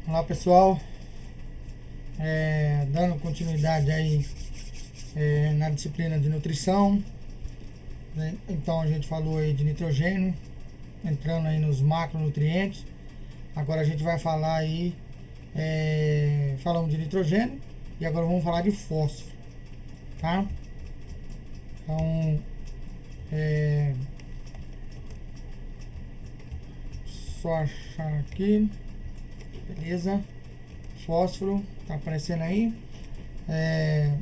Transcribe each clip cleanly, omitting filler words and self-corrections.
Olá pessoal, dando continuidade aí na disciplina de nutrição, né? Então a gente falou aí de nitrogênio, entrando aí nos macronutrientes. Agora a gente vai falar aí, falamos de nitrogênio e agora vamos falar de fósforo, tá? Então, é, só achar aqui, beleza? Fósforo, tá aparecendo aí. É,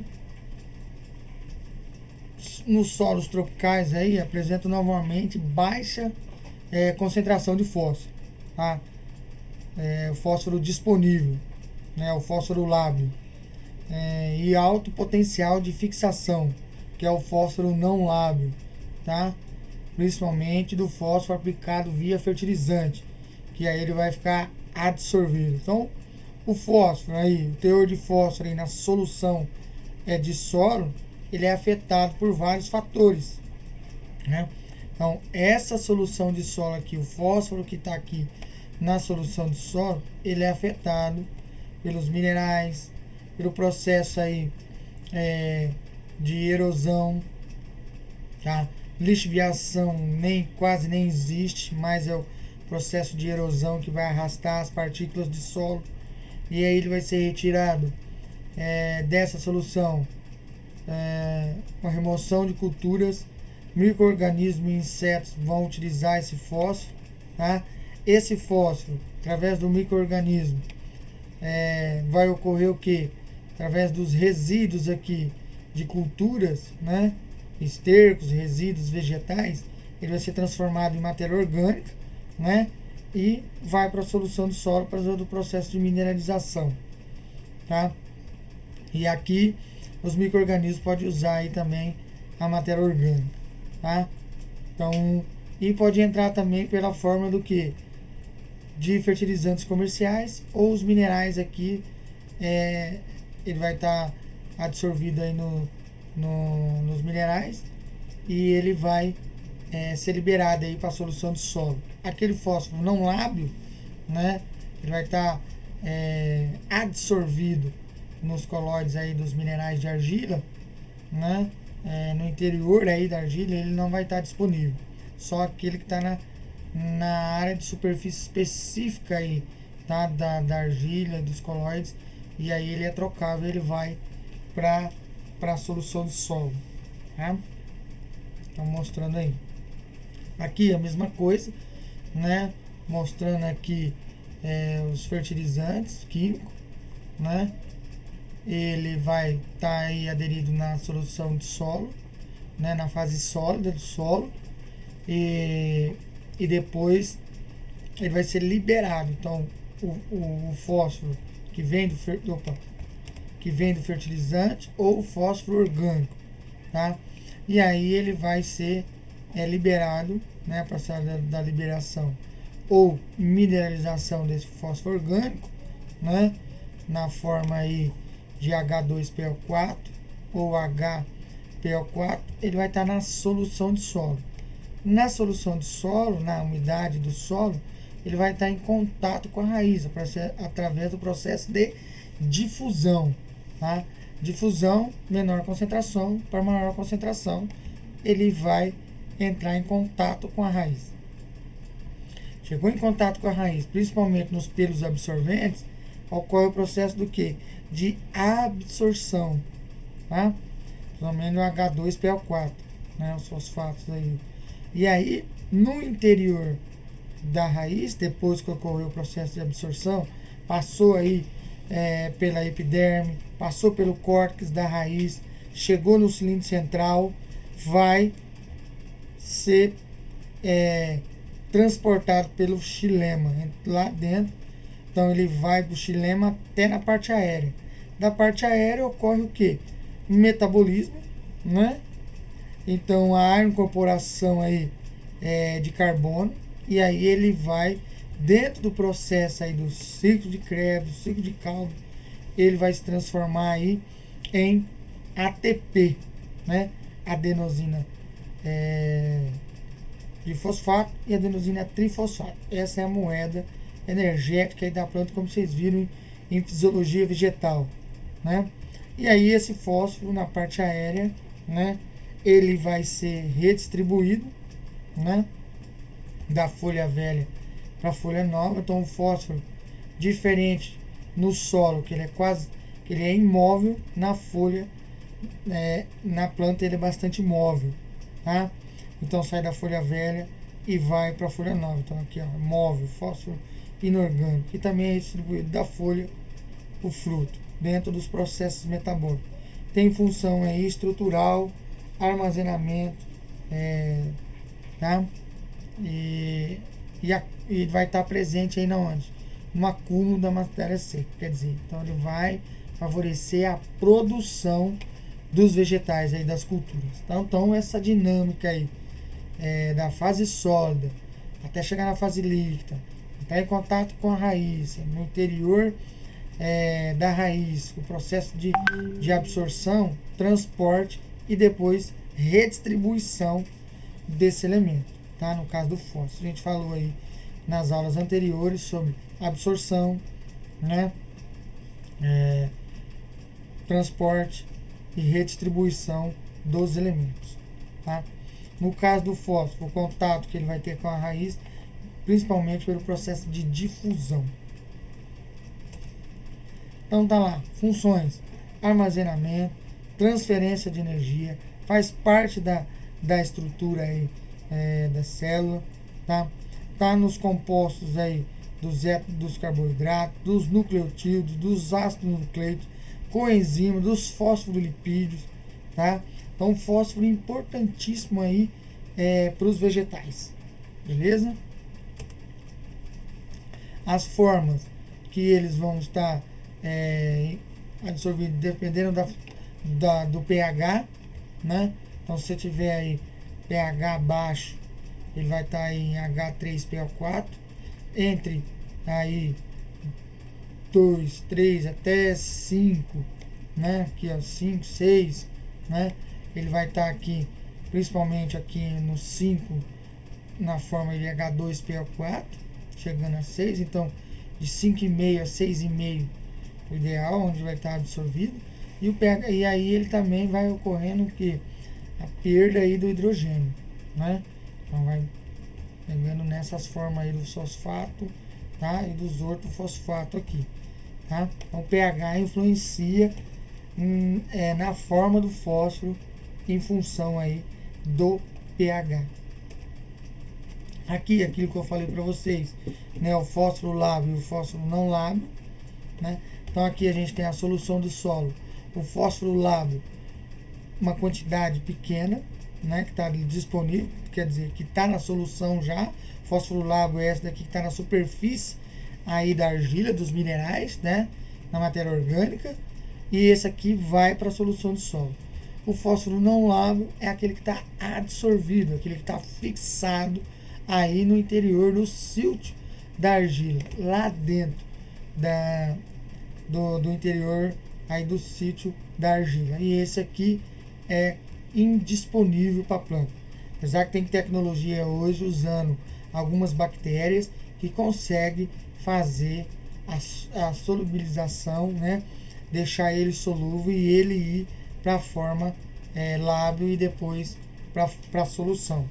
Nos solos tropicais aí apresentam normalmente baixa concentração de fósforo, tá? O fósforo disponível, né? O fósforo lábio, e alto potencial de fixação, que é o fósforo não lábio, tá? Principalmente do fósforo aplicado via fertilizante, que aí ele vai ficar absorvido. Então, o fósforo aí, o teor de fósforo aí na solução de solo, ele é afetado por vários fatores, né? Então, essa solução de solo aqui, o fósforo que está aqui na solução de solo, ele é afetado pelos minerais, pelo processo aí de erosão, tá? Lixiviação quase nem existe, mas é o processo de erosão que vai arrastar as partículas de solo e aí ele vai ser retirado dessa solução com a remoção de culturas, micro-organismos e insetos vão utilizar esse fósforo, tá? Esse fósforo, através do micro-organismo, vai ocorrer o que? Através dos resíduos aqui de culturas, né? Estercos, resíduos vegetais, ele vai ser transformado em matéria orgânica, né? E vai para a solução do solo para fazer o processo de mineralização, tá? E aqui os micro-organismos podem usar aí também a matéria orgânica, tá? Então, e pode entrar também pela forma do que? De fertilizantes comerciais ou os minerais aqui, ele vai estar absorvido aí nos minerais e ele vai ser liberado aí para a solução de solo. Aquele fósforo não lábio, né? Ele vai estar absorvido nos colóides aí dos minerais de argila, né? No interior aí da argila ele não vai estar disponível. Só aquele que está na área de superfície específica aí, tá? Da argila, dos colóides, e aí ele é trocável, ele vai para a solução de solo, tá? Então mostrando aí. Aqui a mesma coisa, né? Mostrando aqui os fertilizantes químicos, né? Ele vai estar aí aderido na solução de solo, né? Na fase sólida do solo e depois ele vai ser liberado. Então o fósforo que vem do fertilizante ou o fósforo orgânico, tá? E aí ele vai ser liberado, né? Passar da liberação ou mineralização desse fósforo orgânico, né? Na forma aí de H2PO4 ou HPO4, ele vai estar na solução de solo. Na solução de solo, na umidade do solo, ele vai estar em contato com a raiz através do processo de difusão, tá? Difusão, menor concentração para maior concentração, ele vai entrar em contato com a raiz. Chegou em contato com a raiz, principalmente nos pelos absorventes, ocorre o processo do que? De absorção, tá? Principalmente no H2PO4, né? Os fosfatos aí. E aí, no interior da raiz, depois que ocorreu o processo de absorção, passou aí pela epiderme, passou pelo córtex da raiz, chegou no cilindro central, vai ser transportado pelo xilema lá dentro. Então ele vai para o xilema até na parte aérea. Da parte aérea ocorre o que? Metabolismo, né? Então a incorporação aí de carbono, e aí ele vai dentro do processo aí do ciclo de Krebs, do ciclo de Calvin, ele vai se transformar aí em ATP, né? Adenosina de fosfato e adenosina trifosfato. Essa é a moeda energética aí da planta, como vocês viram em fisiologia vegetal, né? E aí esse fósforo na parte aérea, né, ele vai ser redistribuído, né, da folha velha para a folha nova. Então o fósforo, diferente no solo, que ele é imóvel, na folha, na planta ele é bastante móvel, tá? Então sai da folha velha e vai para a folha nova. Então aqui, ó, móvel, fósforo inorgânico, que também é distribuído da folha o fruto, dentro dos processos metabólicos. Tem função aí estrutural, armazenamento, tá? E, e vai estar presente aí na onde? No acúmulo da matéria seca, quer dizer, então ele vai favorecer a produção dos vegetais aí, das culturas. Então essa dinâmica aí da fase sólida até chegar na fase líquida, entrar em contato com a raiz, no interior da raiz, o processo de absorção, transporte e depois redistribuição desse elemento, tá? No caso do fósforo, a gente falou aí nas aulas anteriores sobre absorção, né? Transporte e redistribuição dos elementos, tá? No caso do fósforo, o contato que ele vai ter com a raiz, principalmente pelo processo de difusão. Então tá lá, funções: armazenamento, transferência de energia, faz parte da estrutura aí, da célula, tá? Tá nos compostos aí dos carboidratos, dos nucleotídeos, dos ácidos nucleicos, coenzimas, dos fosfolipídios, tá? Então fósforo importantíssimo aí para os vegetais, beleza? As formas que eles vão estar absorvidos dependendo do pH, né? Então se você tiver aí pH baixo, ele vai estar em H3PO4, entre aí 2, 3 até 5, né? Aqui ó, 5, 6, né? Ele vai estar aqui, principalmente aqui no 5, na forma de H2PO4, chegando a 6, então de 5,5 a 6,5 o ideal, onde vai estar absorvido. E o pH, e aí ele também vai ocorrendo que a perda aí do hidrogênio, né? Então vai pegando nessas formas aí do fosfato, tá? E dos ortofosfato aqui, tá? Então o pH influencia na forma do fósforo em função aí do pH. Aqui, aquilo que eu falei para vocês, né? O fósforo lábil e o fósforo não lábil, né? Então aqui a gente tem a solução do solo. O fósforo lábil, uma quantidade pequena, né? Que está disponível, quer dizer, que está na solução já. Fósforo lábil é essa daqui que está na superfície aí da argila, dos minerais, né? Na matéria orgânica. E esse aqui vai para a solução do solo. O fósforo não lábil é aquele que está absorvido, aquele que está fixado aí no interior do sílio da argila, lá dentro do interior aí do sítio da argila. E esse aqui é indisponível para a planta. Apesar que tem tecnologia hoje usando algumas bactérias que consegue fazer a solubilização, né? Deixar ele solúvel e ele ir para a forma lábil e depois para a solução.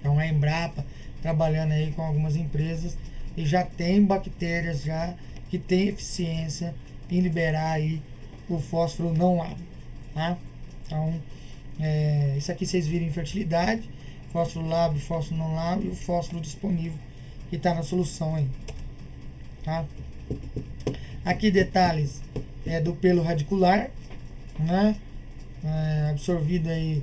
Então a Embrapa trabalhando aí com algumas empresas e já tem bactérias já que tem eficiência em liberar aí o fósforo não lábil, tá? Então isso aqui vocês viram em fertilidade, fósforo lábil, fósforo não lábil e o fósforo disponível que está na solução aí, tá? Aqui detalhes do pelo radicular, né? Absorvido aí,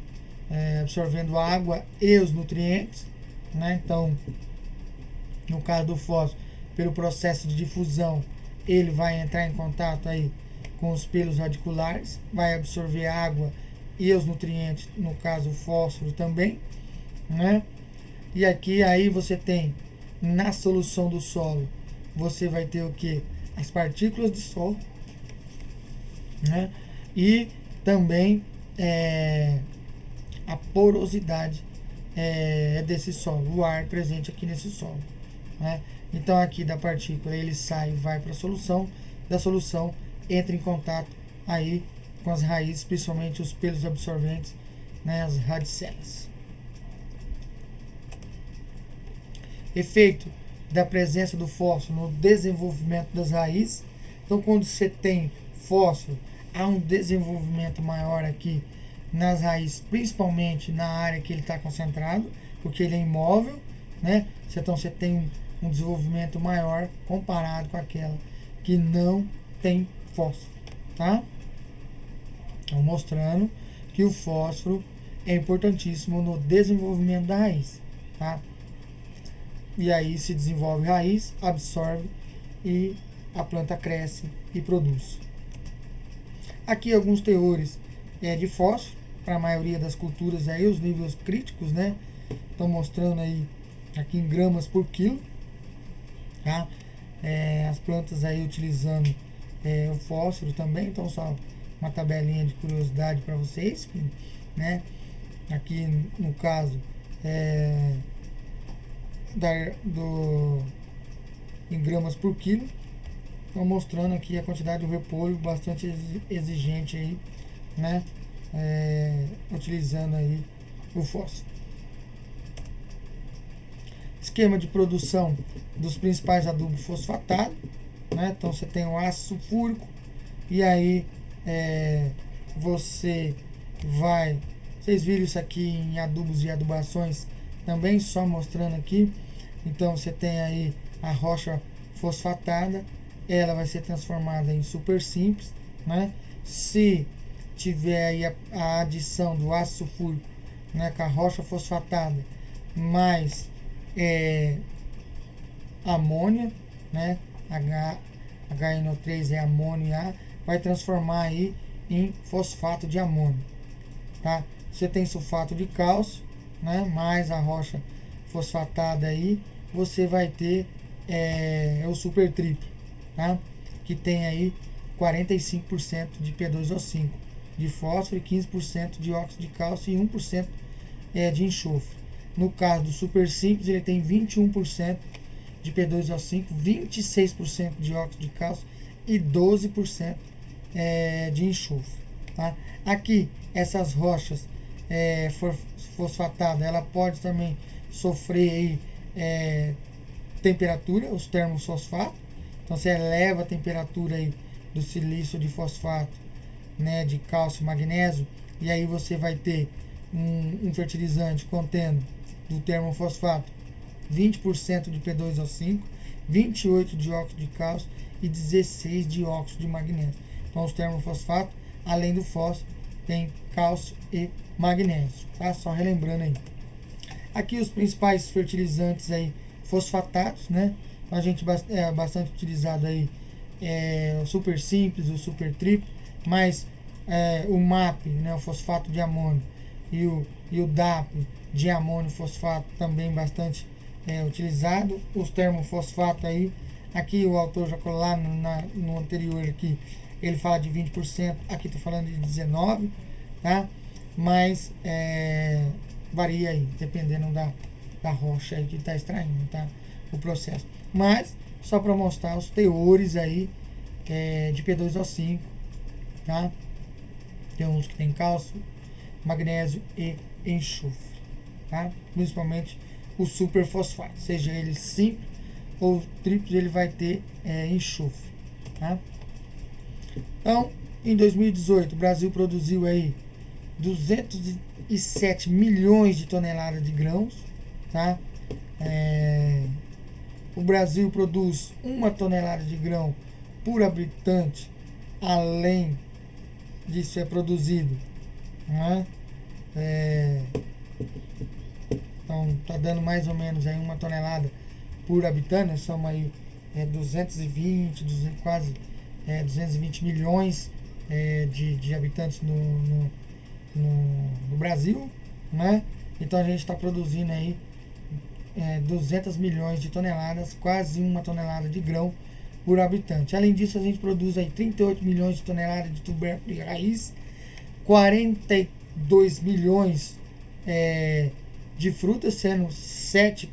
absorvendo a água e os nutrientes, né? Então, no caso do fósforo, pelo processo de difusão, ele vai entrar em contato aí com os pelos radiculares, vai absorver a água e os nutrientes, no caso o fósforo também, né? E aqui aí você tem na solução do solo, você vai ter o que? As partículas de sol, né? E também a porosidade desse solo, o ar presente aqui nesse solo, né? Então aqui da partícula ele sai e vai para a solução, da solução entra em contato aí com as raízes, principalmente os pelos absorventes, né, as radicelas. Efeito da presença do fósforo no desenvolvimento das raízes. Então quando você tem fósforo, há um desenvolvimento maior aqui nas raízes, principalmente na área que ele está concentrado, porque ele é imóvel, né? Então você tem um desenvolvimento maior comparado com aquela que não tem fósforo, tá? Então, mostrando que o fósforo é importantíssimo no desenvolvimento da raiz, tá? E aí se desenvolve raiz, absorve e a planta cresce e produz. Aqui alguns teores de fósforo para a maioria das culturas aí, os níveis críticos, né? Estão mostrando aí aqui em gramas por quilo, tá? As plantas aí utilizando o fósforo também, então só uma tabelinha de curiosidade para vocês, né? Aqui no caso em gramas por quilo, estão mostrando aqui a quantidade de repolho bastante exigente aí, né? Utilizando aí o fósforo. Esquema de produção dos principais adubos fosfatados, né? Então você tem o ácido sulfúrico e aí vocês viram isso aqui em adubos e adubações também, só mostrando aqui. Então você tem aí a rocha fosfatada, ela vai ser transformada em super simples, né? Se tiver aí a adição do ácido sulfúrico, né, com a rocha fosfatada mais amônia, né? HNO3 é amônio e A, vai transformar aí em fosfato de amônio, tá? Você tem sulfato de cálcio, né? Mais a rocha fosfatada aí, você vai ter o super triplo, tá? Que tem aí 45% de P2O5 de fósforo e 15% de óxido de cálcio e 1% de enxofre. No caso do super simples, ele tem 21% de P2O5, 26% de óxido de cálcio e 12% de enxofre, tá? Aqui, essas rochas fosfatadas, ela pode também sofrer aí, temperatura, os termofosfatos. Então você eleva a temperatura aí do silício de fosfato, né, de cálcio e magnésio, e aí você vai ter um fertilizante contendo do termofosfato 20% de P2O5, 28% de óxido de cálcio e 16% de óxido de magnésio. Então os termofosfatos, além do fósforo, tem cálcio e magnésio, tá? Só relembrando aí. Aqui os principais fertilizantes aí fosfatados, né? A gente bastante utilizado aí o super simples, o super triplo, mas o MAP, né, o fosfato de amônio, e o DAP de amônio fosfato também bastante utilizado. Os termofosfatos aí, aqui o autor já colocou lá no anterior aqui, ele fala de 20%, aqui estou falando de 19%, tá? Mas varia aí, dependendo da rocha aí que está extraindo, tá? O processo. Mas, só para mostrar os teores aí de P2O5, tá? Tem uns que tem cálcio, magnésio e enxofre, tá? Principalmente o superfosfato, seja ele simples ou triplo, ele vai ter enxofre, tá? Então, em 2018, o Brasil produziu aí 207 milhões de toneladas de grãos, tá? O Brasil produz 1 tonelada de grão por habitante, além disso é produzido, né? Então tá dando mais ou menos aí 1 tonelada por habitante, nós somos aí 220, quase 220 milhões de habitantes no Brasil, né? Então a gente está produzindo aí 200 milhões de toneladas, quase 1 tonelada de grão por habitante. Além disso, a gente produz aí 38 milhões de toneladas de tubérculo de raiz, 42 milhões de frutas, sendo 7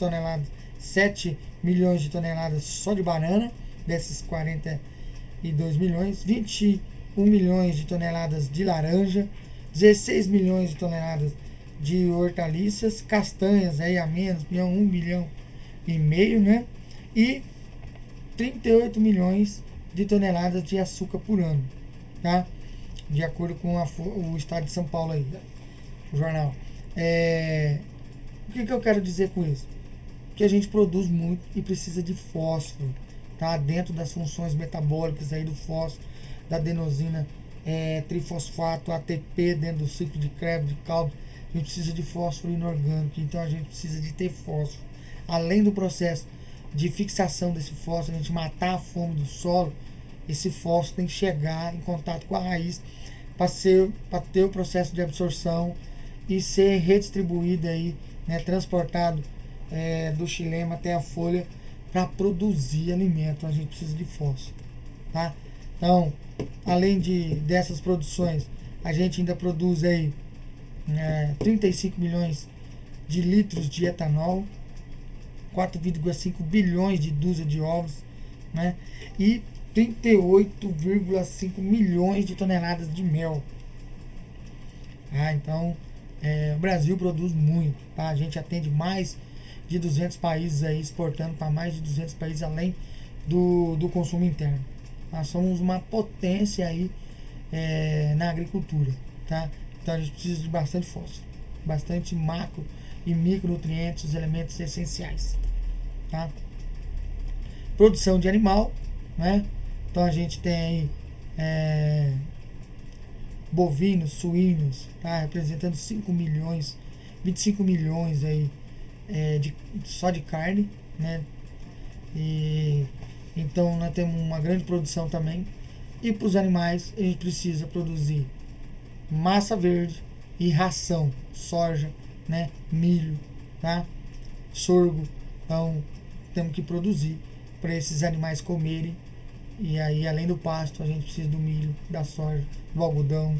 7 milhões de toneladas só de banana, desses 42 milhões, 21 milhões de toneladas de laranja, 16 milhões de toneladas de hortaliças, castanhas aí a menos, 1 bilhão e meio, né? E 38 milhões de toneladas de açúcar por ano, tá? De acordo com o estado de São Paulo aí, o jornal. O que eu quero dizer com isso? Que a gente produz muito e precisa de fósforo, tá? Dentro das funções metabólicas aí do fósforo, da adenosina, trifosfato, ATP, dentro do ciclo de Krebs, de Caldo, a gente precisa de fósforo inorgânico, então a gente precisa de ter fósforo. Além do processo de fixação desse fósforo, a gente matar a fome do solo, esse fósforo tem que chegar em contato com a raiz para ter o processo de absorção e ser redistribuído aí, né, transportado do xilema até a folha para produzir alimento. A gente precisa de fósforo, tá? Então, além dessas produções, a gente ainda produz aí 35 milhões de litros de etanol, 4,5 bilhões de dúzia de ovos, né? E 38,5 milhões de toneladas de mel. Então, o Brasil produz muito, tá? A gente atende mais de 200 países aí, exportando para mais de 200 países além do consumo interno. Nós somos uma potência aí na agricultura, tá? Então a gente precisa de bastante fósforo, bastante macro e micronutrientes, os elementos essenciais, tá? Produção de animal, né? Então a gente tem aí bovinos, suínos, tá? Representando 5 milhões, 25 milhões aí só de carne, né? E então nós temos uma grande produção também. E para os animais a gente precisa produzir massa verde e ração, soja, né? Milho, tá? Sorgo. Então temos que produzir para esses animais comerem. E aí, além do pasto, a gente precisa do milho, da soja, do algodão,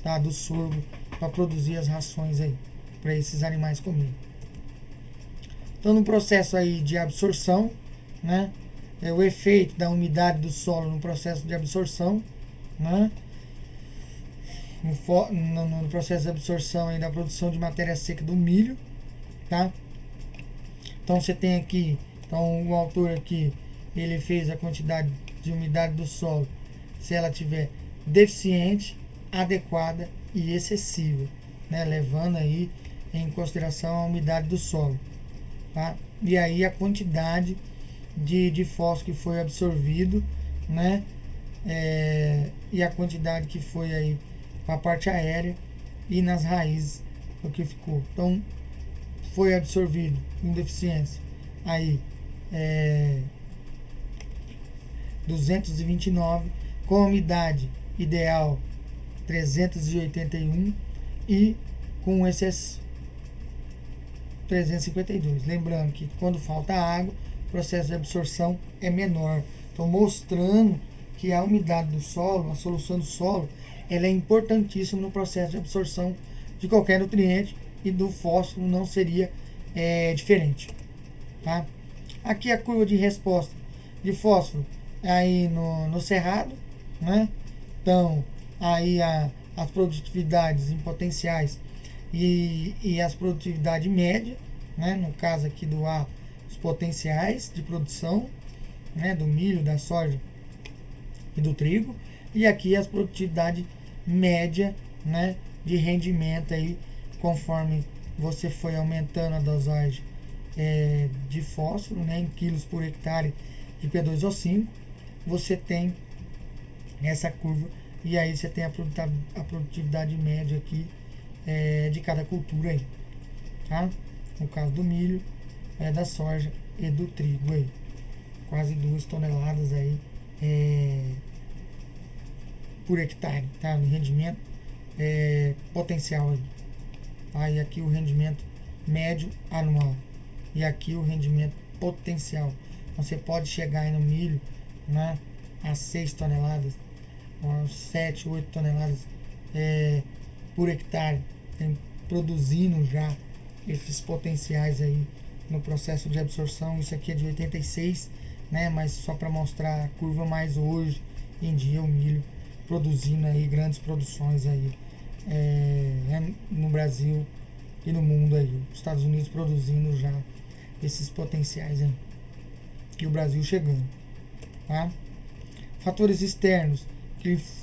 tá? Do sorgo, para produzir as rações aí para esses animais comerem. Então, no processo aí de absorção, né? O efeito da umidade do solo no processo de absorção, né? No processo de absorção aí da produção de matéria seca do milho, tá? Então você tem aqui, o autor aqui, ele fez a quantidade de umidade do solo, se ela tiver deficiente, adequada e excessiva, né? Levando aí em consideração a umidade do solo, tá? E aí a quantidade de fósforo que foi absorvido, né? E a quantidade que foi aí para a parte aérea e nas raízes, o que ficou. Então, foi absorvido com deficiência aí 229, com a umidade ideal 381 e com excesso 352. Lembrando que quando falta água, o processo de absorção é menor. Então, mostrando que a umidade do solo, a solução do solo, ela é importantíssima no processo de absorção de qualquer nutriente, e do fósforo não seria diferente, tá? Aqui a curva de resposta de fósforo aí no cerrado, né? Então, aí as produtividades em potenciais e as produtividades médias, né? No caso aqui do A, os potenciais de produção, né? Do milho, da soja e do trigo, e aqui as produtividades média, né? De rendimento aí, conforme você foi aumentando a dosagem de fósforo, né? Em quilos por hectare de P2O5, você tem essa curva, e aí você tem a produtividade média aqui de cada cultura aí, tá? No caso do milho, da soja e do trigo aí, quase 2 toneladas aí por hectare, tá? No rendimento potencial aí, tá? E aqui o rendimento médio anual, e aqui o rendimento potencial. Então, você pode chegar aí no milho, né, a 6 toneladas, ou 7, 8 toneladas por hectare, produzindo já esses potenciais aí no processo de absorção. Isso aqui é de 86, né? Mas só para mostrar a curva mais hoje em dia o milho produzindo aí grandes produções aí no Brasil e no mundo aí. Os Estados Unidos produzindo já esses potenciais aí. E o Brasil chegando, tá? Fatores externos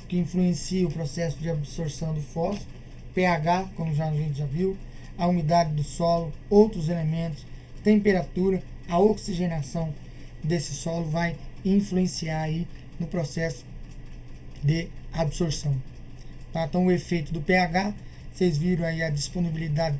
que influenciam o processo de absorção do fósforo: pH, como a gente já viu, a umidade do solo, outros elementos, temperatura, a oxigenação desse solo vai influenciar aí no processo de absorção. Tá? Então o efeito do pH, vocês viram aí a disponibilidade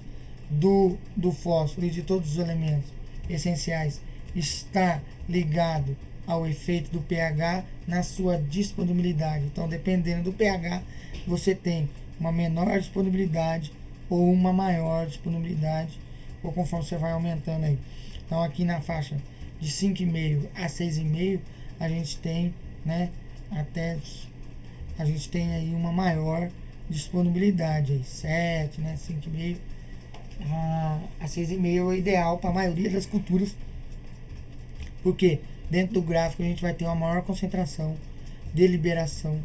do fósforo e de todos os elementos essenciais está ligado ao efeito do pH na sua disponibilidade. Então, dependendo do pH, você tem uma menor disponibilidade ou uma maior disponibilidade, ou conforme você vai aumentando aí. Então, aqui na faixa de 5,5 a 6,5, a gente tem, né, a gente tem aí uma maior disponibilidade aí, 7, né, 5,5 a 6,5 é o ideal para a maioria das culturas, porque dentro do gráfico a gente vai ter uma maior concentração de liberação,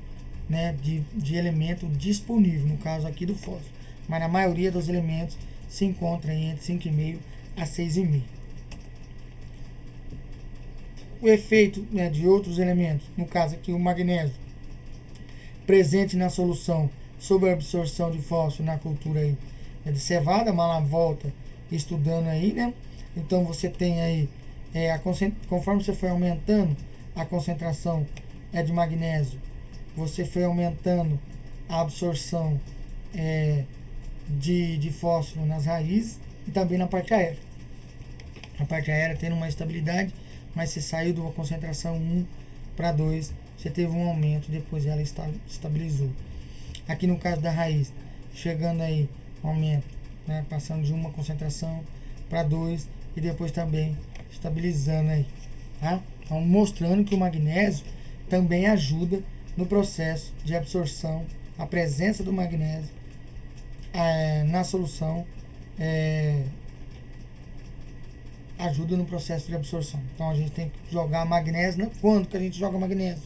né, de elemento disponível, no caso aqui do fósforo, mas na maioria dos elementos se encontra entre 5,5 a 6,5. O efeito, né, de outros elementos, no caso aqui o magnésio, presente na solução sobre a absorção de fósforo na cultura aí, de cevada, Malavolta estudando aí, né? Então você tem aí, conforme você foi aumentando a concentração de magnésio, você foi aumentando a absorção de fósforo nas raízes e também na parte aérea. A parte aérea tendo uma estabilidade, mas você saiu de uma concentração 1 para 2, você teve um aumento, depois ela estabilizou. Aqui no caso da raiz, chegando aí, aumento, né, passando de uma concentração para 2 e depois também estabilizando aí, tá? Então, mostrando que o magnésio também ajuda no processo de absorção, a presença do magnésio na solução ajuda no processo de absorção. Então a gente tem que jogar magnésio, né? Quando que a gente joga magnésio?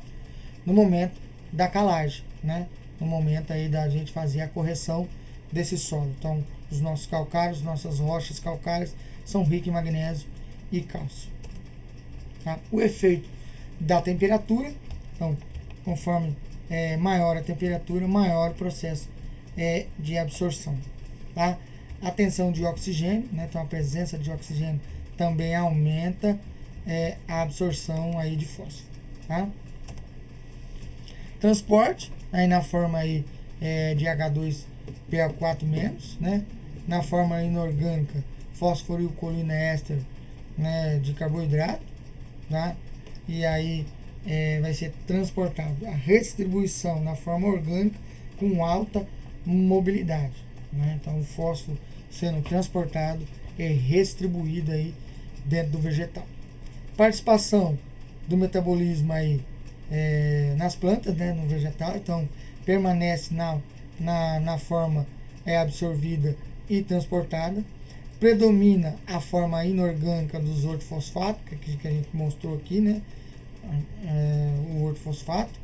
No momento da calagem, né? No momento aí da gente fazer a correção desse solo. Então os nossos calcários, nossas rochas calcárias são ricas em magnésio e cálcio. Tá? O efeito da temperatura, então conforme maior a temperatura, maior o processo de absorção. Tá? A tensão de oxigênio, né? Então a presença de oxigênio também aumenta a absorção aí de fósforo. Tá? Transporte, aí na forma aí, de H2PO4-, né? Na forma inorgânica, fósforo e colinéster, né, de carboidrato, tá? E aí vai ser transportado. A redistribuição na forma orgânica com alta mobilidade, né? Então o fósforo sendo transportado e redistribuído aí dentro do vegetal. Participação do metabolismo aí nas plantas, né, no vegetal, então permanece na forma absorvida e transportada. Predomina a forma inorgânica dos ortofosfatos, que a gente mostrou aqui, né? O ortofosfato,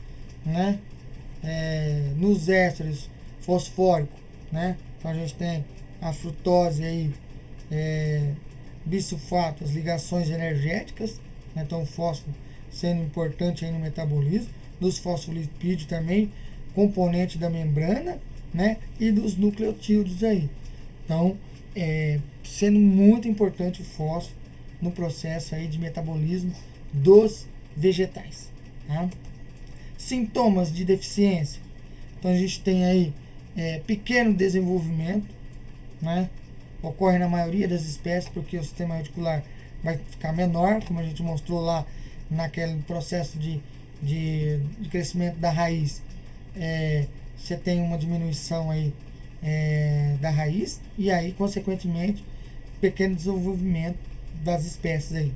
né? Nos ésteres fosfóricos, né? Então a gente tem a frutose aí, bisulfato, as ligações energéticas, né? Então o fósforo sendo importante aí no metabolismo, dos fosfolipídios também, componente da membrana, né? E dos nucleotídeos aí. Então, sendo muito importante o fósforo no processo aí de metabolismo dos vegetais. Tá? Sintomas de deficiência. Então a gente tem aí pequeno desenvolvimento, né? Ocorre na maioria das espécies porque o sistema reticular vai ficar menor, como a gente mostrou lá naquele processo de crescimento da raiz. Você tem uma diminuição aí da raiz e aí, consequentemente, pequeno desenvolvimento das espécies aí.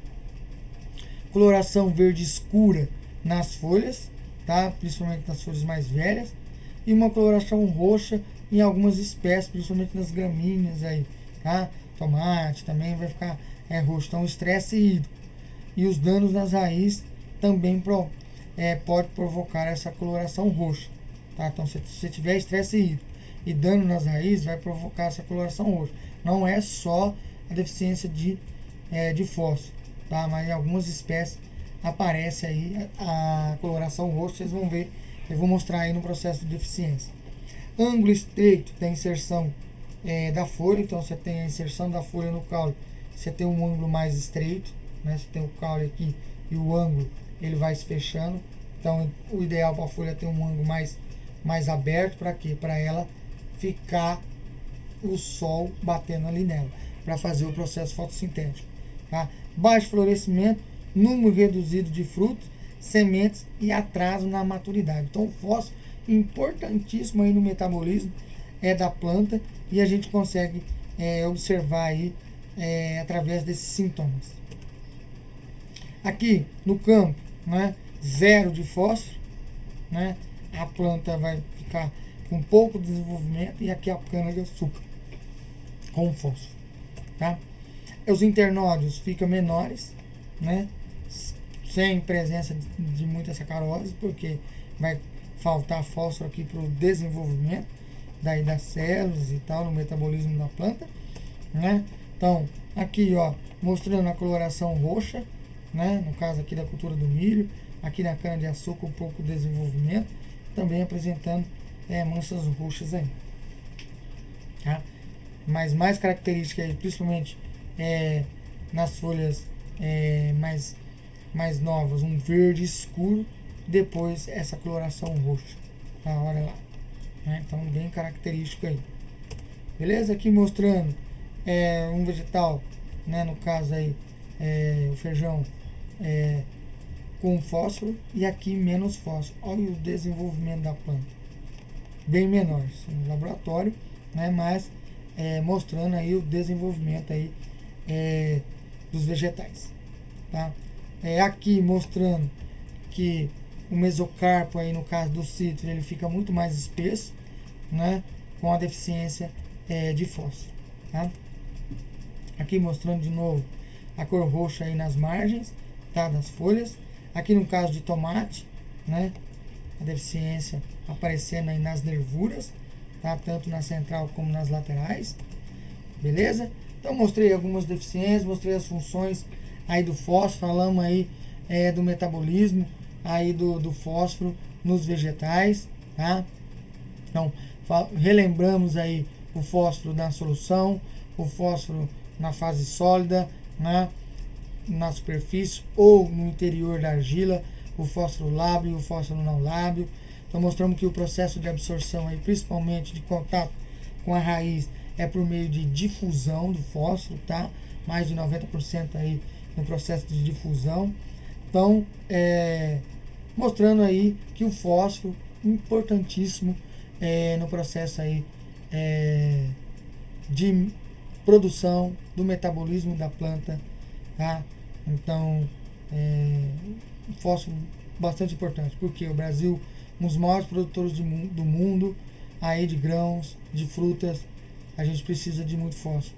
Coloração verde escura nas folhas, tá? Principalmente nas folhas mais velhas, e uma coloração roxa em algumas espécies, principalmente nas gramíneas aí, tá? Tomate também vai ficar roxo. Então, o estresse hídrico e os danos nas raízes também pode provocar essa coloração roxa. Tá? Então, se você tiver estresse hídrico e dano nas raízes, vai provocar essa coloração roxa. Não é só a deficiência de fósforo, tá? Mas em algumas espécies aparece aí a coloração roxa. Vocês vão ver, eu vou mostrar aí no processo de deficiência. Ângulo estreito tem inserção da folha, então você tem a inserção da folha no caule, você tem um ângulo mais estreito, né? Você tem o caule aqui e o ângulo ele vai se fechando. Então o ideal para a folha é ter um ângulo mais aberto. Para quê? Para ela ficar o sol batendo ali nela, para fazer o processo fotossintético. Tá? Baixo florescimento, número reduzido de frutos, sementes e atraso na maturidade. Então o fósforo importantíssimo aí no metabolismo da planta, e a gente consegue observar aí através desses sintomas. Aqui no campo, né, zero de fósforo, né, a planta vai ficar com pouco desenvolvimento, e aqui a cana de açúcar com fósforo, tá? Os internódios ficam menores, né, sem presença de muita sacarose, porque vai faltar fósforo aqui para o desenvolvimento das células e tal, no metabolismo da planta, né? Então, aqui, ó, mostrando a coloração roxa, né? No caso aqui da cultura do milho, aqui na cana de açúcar um pouco de desenvolvimento, também apresentando manchas roxas aí, tá? Mas mais característica aí, principalmente nas folhas mais novas, um verde escuro, depois essa coloração roxa, tá? Olha lá, né? Então bem característico aí, beleza? Aqui mostrando um vegetal, né? No caso aí o feijão com fósforo, e aqui menos fósforo. Olha o desenvolvimento da planta, bem menor, no laboratório, né? Mas mostrando aí o desenvolvimento aí dos vegetais, tá? Aqui mostrando que o mesocarpo aí no caso do citro ele fica muito mais espesso, né? Com a deficiência de fósforo, tá? Aqui mostrando de novo a cor roxa aí nas margens, tá? Das folhas. Aqui no caso de tomate, né? A deficiência aparecendo aí nas nervuras, tá? Tanto na central como nas laterais, beleza? Então mostrei algumas deficiências, mostrei as funções aí do fósforo, falamos aí do metabolismo aí do fósforo nos vegetais, tá? Então relembramos aí o fósforo na solução, o fósforo na fase sólida, né? Na superfície ou no interior da argila, o fósforo lábio e o fósforo não lábio. Então mostramos que o processo de absorção aí, principalmente de contato com a raiz, é por meio de difusão do fósforo, tá? Mais de 90% aí no processo de difusão. Então, mostrando aí que o fósforo importantíssimo no processo aí de produção do metabolismo da planta, tá? Então, fósforo bastante importante, porque o Brasil, um dos maiores produtores do mundo aí de grãos, de frutas, a gente precisa de muito fósforo.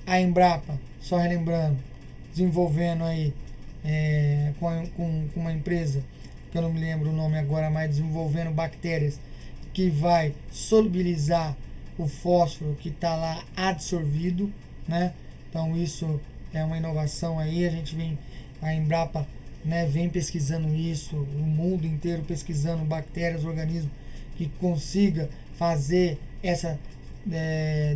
A Embrapa, só relembrando, desenvolvendo aí com uma empresa, que eu não me lembro o nome agora, mas desenvolvendo bactérias que vai solubilizar o fósforo que está lá adsorvido, né? Então isso é uma inovação aí, a Embrapa, né, vem pesquisando isso, o mundo inteiro pesquisando bactérias, organismos que consiga fazer essa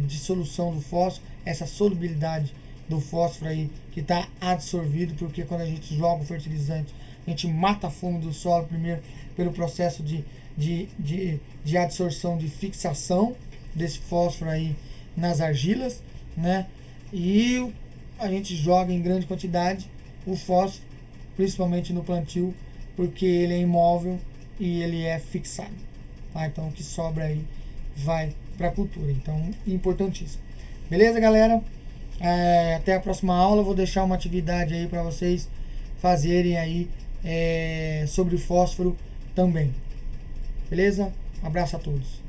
dissolução do fósforo, essa solubilidade do fósforo aí que está adsorvido, porque quando a gente joga o fertilizante, a gente mata a fome do solo primeiro pelo processo de absorção, de fixação desse fósforo aí nas argilas, né? E a gente joga em grande quantidade o fósforo, principalmente no plantio, porque ele é imóvel e ele é fixado, tá? Então o que sobra aí vai para a cultura, então importantíssimo. Beleza, galera? Até a próxima aula. Vou deixar uma atividade aí para vocês fazerem aí sobre fósforo também. Beleza? Um abraço a todos.